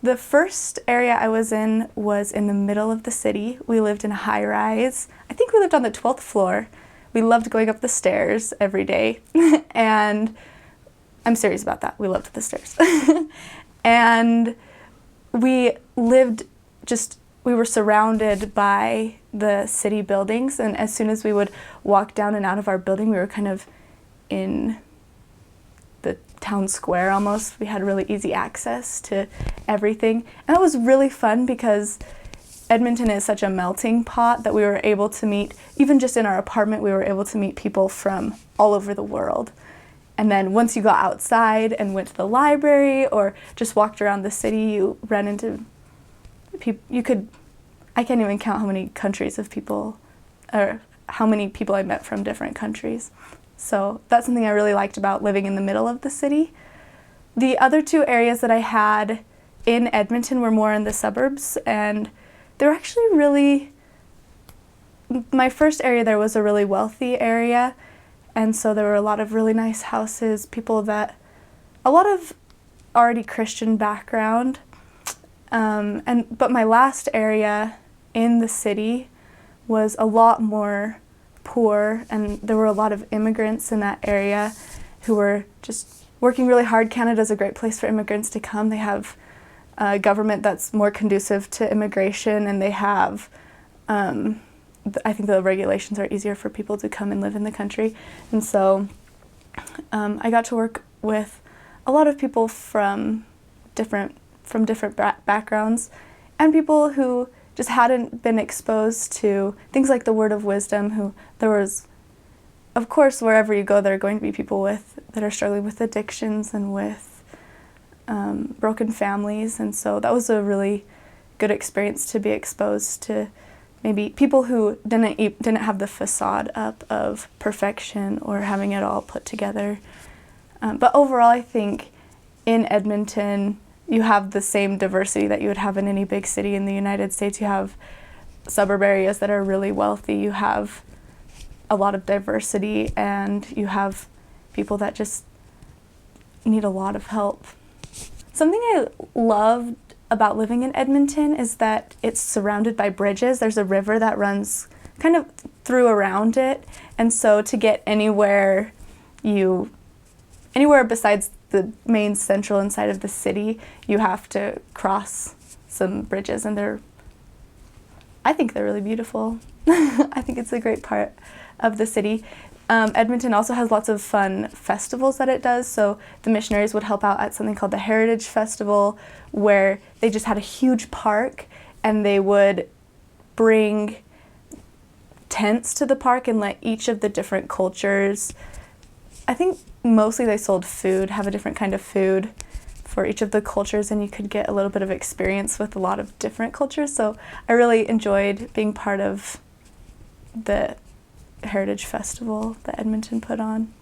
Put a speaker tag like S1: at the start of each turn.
S1: The first area I was in the middle of the city. We lived in a high rise. I think we lived on the 12th floor. We loved going up the stairs every day. And I'm serious about that. We loved the stairs. And we were surrounded by the city buildings. And as soon as we would walk down and out of our building, we were kind of in the town square almost. We had really easy access to everything. And that was really fun because Edmonton is such a melting pot that we were able to meet, even just in our apartment, we were able to meet people from all over the world. And then once you got outside and went to the library or just walked around the city, you ran into people. I can't even count how many countries of people, or how many people I met from different countries. So that's something I really liked about living in the middle of the city. The other two areas that I had in Edmonton were more in the suburbs, and they were actually my first area there was a really wealthy area, and so there were a lot of really nice houses, a lot of already Christian background. But my last area in the city was a lot more poor, and there were a lot of immigrants in that area who were just working really hard. Canada's a great place for immigrants to come. They have a government that's more conducive to immigration, and they have, I think the regulations are easier for people to come and live in the country. And so I got to work with a lot of people from different backgrounds, and people who just hadn't been exposed to things like the word of wisdom. Of course, wherever you go, there are going to be people that are struggling with addictions and with broken families, and so that was a really good experience to be exposed to maybe people who didn't have the facade up of perfection or having it all put together. But overall, I think in Edmonton, you have the same diversity that you would have in any big city in the United States. You have suburb areas that are really wealthy. You have a lot of diversity, and you have people that just need a lot of help. Something I loved about living in Edmonton is that it's surrounded by bridges. There's a river that runs kind of through around it, and so to get anywhere besides the main central inside of the city, you have to cross some bridges, and I think they're really beautiful. I think it's a great part of the city. Edmonton also has lots of fun festivals that it does. So the missionaries would help out at something called the Heritage Festival, where they just had a huge park, and they would bring tents to the park and let each of the different cultures, I think mostly they sold food, have a different kind of food for each of the cultures, and you could get a little bit of experience with a lot of different cultures. So I really enjoyed being part of the Heritage Festival that Edmonton put on.